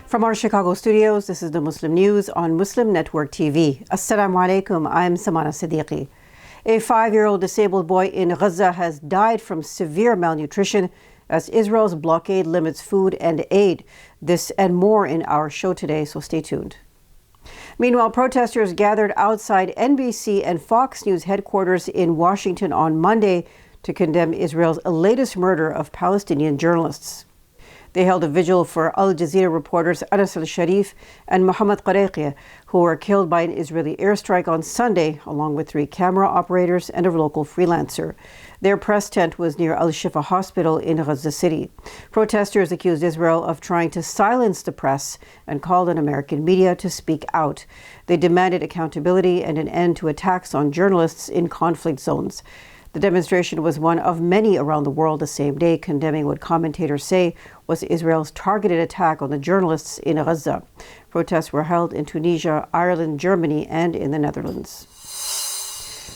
From our Chicago studios, this is the Muslim News on Muslim Network TV. Assalamu alaikum, I'm Samana Siddiqui. A 5-year-old disabled boy in Gaza has died from severe malnutrition as Israel's blockade limits food and aid. This and more in our show today, so stay tuned. Meanwhile, protesters gathered outside NBC and Fox News headquarters in Washington on Monday to condemn Israel's latest murder of Palestinian journalists. They held a vigil for Al Jazeera reporters Anas al-Sharif and Mohammed Qareqi, who were killed by an Israeli airstrike on Sunday, along with 3 camera operators and a local freelancer. Their press tent was near Al-Shifa Hospital in Gaza City. Protesters accused Israel of trying to silence the press and called on American media to speak out. They demanded accountability and an end to attacks on journalists in conflict zones. The demonstration was one of many around the world the same day, condemning what commentators say was Israel's targeted attack on the journalists in Gaza. Protests were held in Tunisia, Ireland, Germany, and in the Netherlands.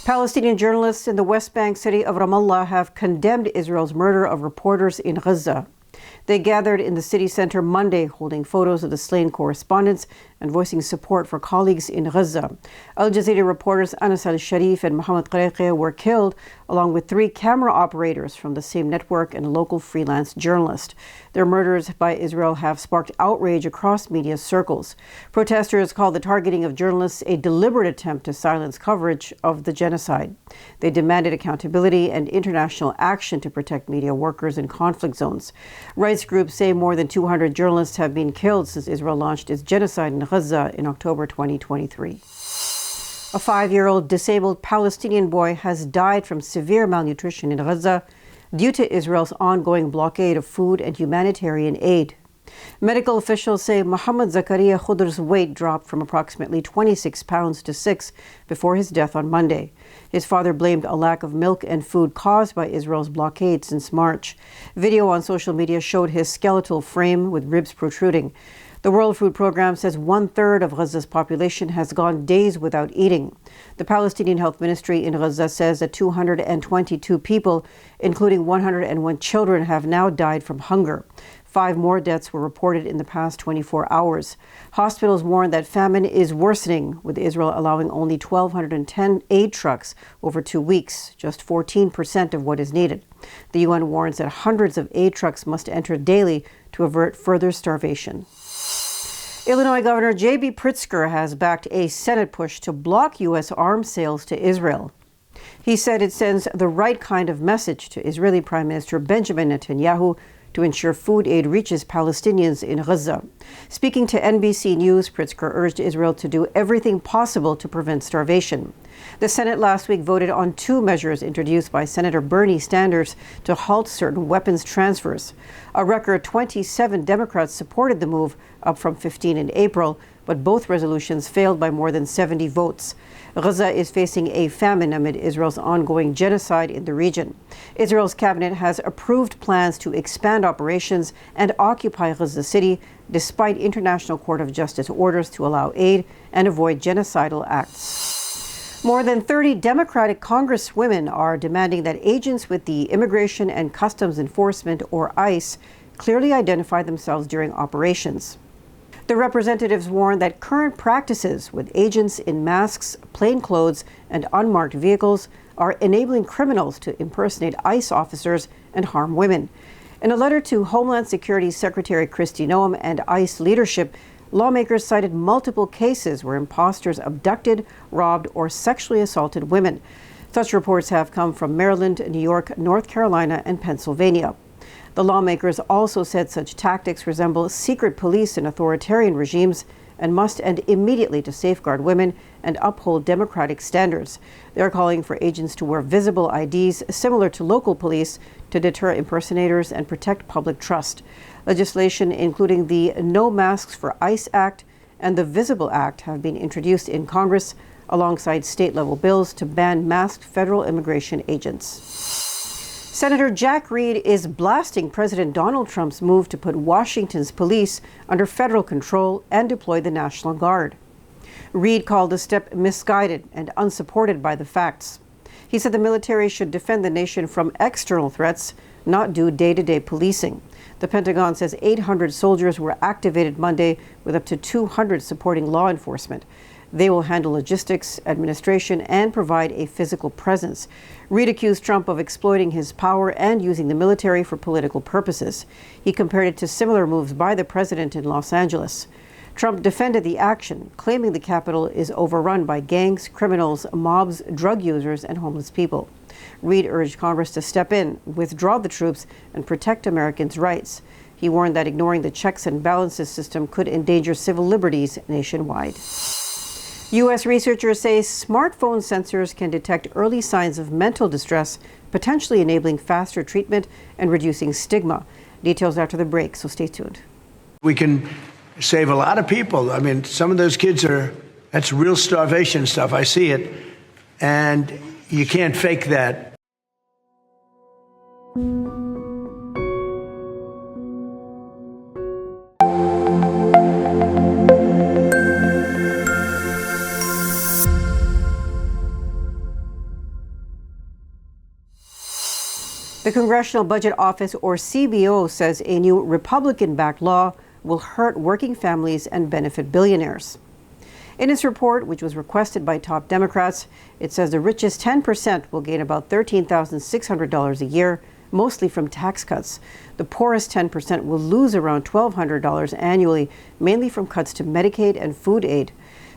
Palestinian journalists in the West Bank city of Ramallah have condemned Israel's murder of reporters in Gaza. They gathered in the city center Monday, holding photos of the slain correspondents and voicing support for colleagues in Gaza. Al Jazeera reporters Anas al-Sharif and Mohammed Qareqi were killed, along with 3 camera operators from the same network and a local freelance journalist. Their murders by Israel have sparked outrage across media circles. Protesters called the targeting of journalists a deliberate attempt to silence coverage of the genocide. They demanded accountability and international action to protect media workers in conflict zones. Rights groups say more than 200 journalists have been killed since Israel launched its genocide in Gaza in October 2023. A 5-year-old disabled Palestinian boy has died from severe malnutrition in Gaza due to Israel's ongoing blockade of food and humanitarian aid. Medical officials say Mohammed Zakaria Khudr's weight dropped from approximately 26 pounds to 6 before his death on Monday. His father blamed a lack of milk and food caused by Israel's blockade since March. Video on social media showed his skeletal frame with ribs protruding. The World Food Programme says 1/3 of Gaza's population has gone days without eating. The Palestinian Health Ministry in Gaza says that 222 people, including 101 children, have now died from hunger. 5 more deaths were reported in the past 24 hours. Hospitals warn that famine is worsening, with Israel allowing only 1,210 aid trucks over 2 weeks, just 14% of what is needed. The UN warns that hundreds of aid trucks must enter daily to avert further starvation. Illinois Governor J.B. Pritzker has backed a Senate push to block U.S. arms sales to Israel. He said it sends the right kind of message to Israeli Prime Minister Benjamin Netanyahu to ensure food aid reaches Palestinians in Gaza. Speaking to NBC News, Pritzker urged Israel to do everything possible to prevent starvation. The Senate last week voted on 2 measures introduced by Senator Bernie Sanders to halt certain weapons transfers. A record 27 Democrats supported the move, up from 15 in April, but both resolutions failed by more than 70 votes. Gaza is facing a famine amid Israel's ongoing genocide in the region. Israel's cabinet has approved plans to expand operations and occupy Gaza City, despite International Court of Justice orders to allow aid and avoid genocidal acts. More than 30 Democratic Congresswomen are demanding that agents with the Immigration and Customs Enforcement, or ICE, clearly identify themselves during operations. The representatives warn that current practices with agents in masks, plainclothes, and unmarked vehicles are enabling criminals to impersonate ICE officers and harm women. In a letter to Homeland Security Secretary Kristi Noem and ICE leadership, lawmakers cited multiple cases where imposters abducted, robbed, or sexually assaulted women. Such reports have come from Maryland, New York, North Carolina, and Pennsylvania. The lawmakers also said such tactics resemble secret police in authoritarian regimes and must end immediately to safeguard women and uphold democratic standards. They are calling for agents to wear visible IDs similar to local police to deter impersonators and protect public trust. Legislation including the No Masks for ICE Act and the Visible Act have been introduced in Congress alongside state-level bills to ban masked federal immigration agents. Senator Jack Reid is blasting President Donald Trump's move to put Washington's police under federal control and deploy the National Guard. Reid called the step misguided and unsupported by the facts. He said the military should defend the nation from external threats, not do day-to-day policing. The Pentagon says 800 soldiers were activated Monday, with up to 200 supporting law enforcement. They will handle logistics, administration, and provide a physical presence. Reid accused Trump of exploiting his power and using the military for political purposes. He compared it to similar moves by the president in Los Angeles. Trump defended the action, claiming the Capitol is overrun by gangs, criminals, mobs, drug users, and homeless people. Reid urged Congress to step in, withdraw the troops, and protect Americans' rights. He warned that ignoring the checks and balances system could endanger civil liberties nationwide. U.S. researchers say smartphone sensors can detect early signs of mental distress, potentially enabling faster treatment and reducing stigma. Details after the break, so stay tuned. We can save a lot of people. I mean, some of those kids that's real starvation stuff. I see it. And you can't fake that. The Congressional Budget Office, or CBO, says a new Republican-backed law will hurt working families and benefit billionaires. In its report, which was requested by top Democrats, it says the richest 10% will gain about $13,600 a year, mostly from tax cuts. The poorest 10% will lose around $1,200 annually, mainly from cuts to Medicaid and food aid.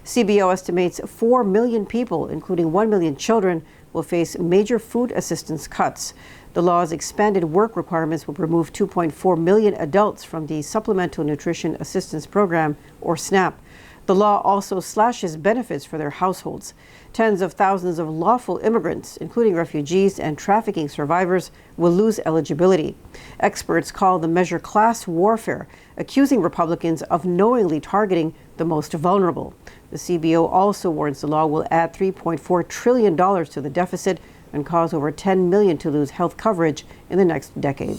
CBO estimates 4 million people, including 1 million children, will face major food assistance cuts. The law's expanded work requirements will remove 2.4 million adults from the Supplemental Nutrition Assistance Program, or SNAP. The law also slashes benefits for their households. Tens of thousands of lawful immigrants, including refugees and trafficking survivors, will lose eligibility. Experts call the measure class warfare, accusing Republicans of knowingly targeting the most vulnerable. The CBO also warns the law will add $3.4 trillion to the deficit and cause over 10 million to lose health coverage in the next decade.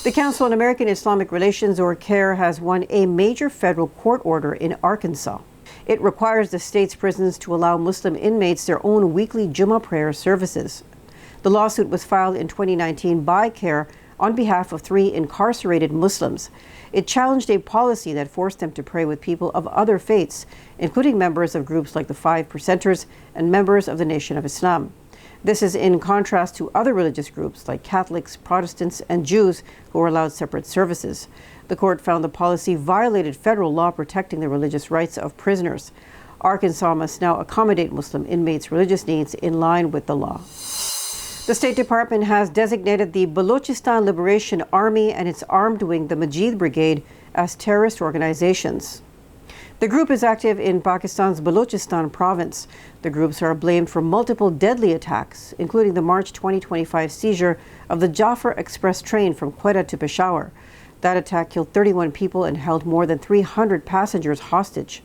The Council on American Islamic Relations, or CAIR, has won a major federal court order in Arkansas. It requires the state's prisons to allow Muslim inmates their own weekly Jummah prayer services. The lawsuit was filed in 2019 by CAIR on behalf of 3 incarcerated Muslims. It challenged a policy that forced them to pray with people of other faiths, including members of groups like the 5 Percenters and members of the Nation of Islam. This is in contrast to other religious groups like Catholics, Protestants, and Jews who are allowed separate services. The court found the policy violated federal law protecting the religious rights of prisoners. Arkansas must now accommodate Muslim inmates' religious needs in line with the law. The State Department has designated the Baluchistan Liberation Army and its armed wing, the Majid Brigade, as terrorist organizations. The group is active in Pakistan's Baluchistan province. The groups are blamed for multiple deadly attacks, including the March 2025 seizure of the Jafar Express train from Quetta to Peshawar. That attack killed 31 people and held more than 300 passengers hostage.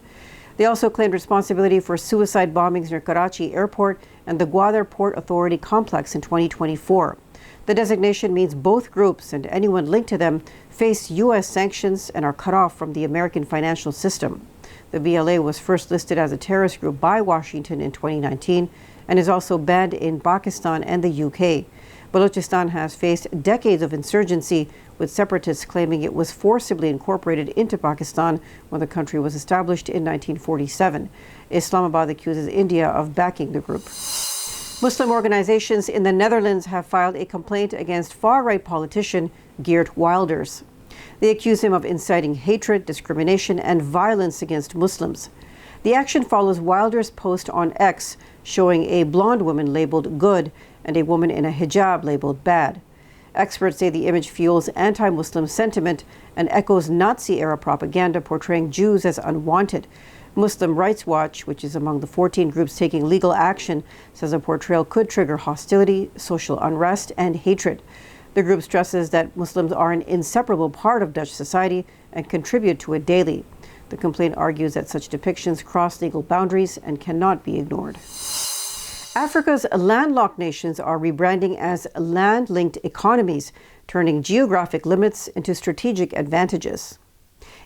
They also claimed responsibility for suicide bombings near Karachi Airport and the Gwadar Port Authority complex in 2024. The designation means both groups and anyone linked to them face U.S. sanctions and are cut off from the American financial system. The BLA was first listed as a terrorist group by Washington in 2019 and is also banned in Pakistan and the UK. Baluchistan has faced decades of insurgency, with separatists claiming it was forcibly incorporated into Pakistan when the country was established in 1947. Islamabad accuses India of backing the group. Muslim organizations in the Netherlands have filed a complaint against far-right politician Geert Wilders. They accuse him of inciting hatred, discrimination, and violence against Muslims. The action follows Wilders' post on X showing a blonde woman labeled good and a woman in a hijab labeled bad. Experts say the image fuels anti-Muslim sentiment and echoes Nazi-era propaganda portraying Jews as unwanted. Muslim Rights Watch, which is among the 14 groups taking legal action, says a portrayal could trigger hostility, social unrest, and hatred. The group stresses that Muslims are an inseparable part of Dutch society and contribute to it daily. The complaint argues that such depictions cross legal boundaries and cannot be ignored. Africa's landlocked nations are rebranding as land-linked economies, turning geographic limits into strategic advantages.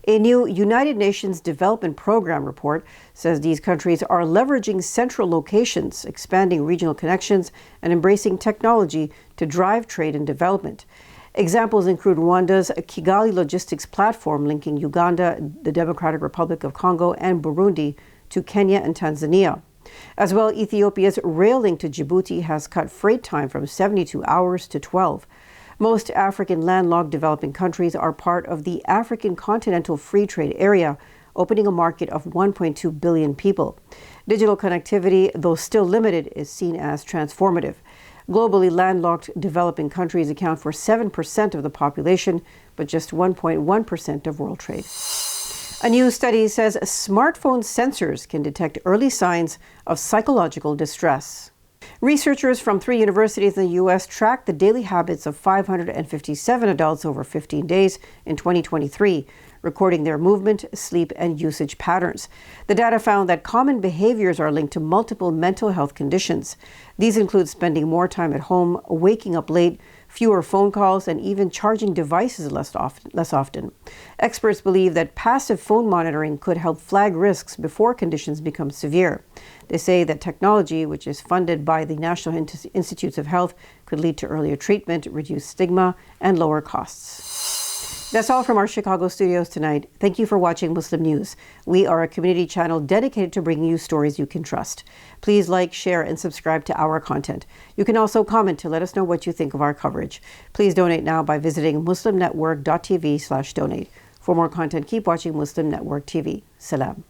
A new United Nations Development Program report says these countries are leveraging central locations, expanding regional connections, and embracing technology to drive trade and development. Examples include Rwanda's Kigali logistics platform linking Uganda, the Democratic Republic of Congo, and Burundi to Kenya and Tanzania. As well, Ethiopia's rail link to Djibouti has cut freight time from 72 hours to 12. Most African landlocked developing countries are part of the African Continental Free Trade Area, opening a market of 1.2 billion people. Digital connectivity, though still limited, is seen as transformative. Globally, landlocked developing countries account for 7% of the population, but just 1.1% of world trade. A new study says smartphone sensors can detect early signs of psychological distress. Researchers from 3 universities in the U.S. tracked the daily habits of 557 adults over 15 days in 2023, recording their movement, sleep, and usage patterns. The data found that common behaviors are linked to multiple mental health conditions. These include spending more time at home, waking up late, fewer phone calls, and even charging devices less often. Experts believe that passive phone monitoring could help flag risks before conditions become severe. They say that technology, which is funded by the National Institutes of Health, could lead to earlier treatment, reduce stigma, and lower costs. That's all from our Chicago studios tonight. Thank you for watching Muslim News. We are a community channel dedicated to bringing you stories you can trust. Please like, share, and subscribe to our content. You can also comment to let us know what you think of our coverage. Please donate now by visiting muslimnetwork.tv/donate. For more content, keep watching Muslim Network TV. Salam.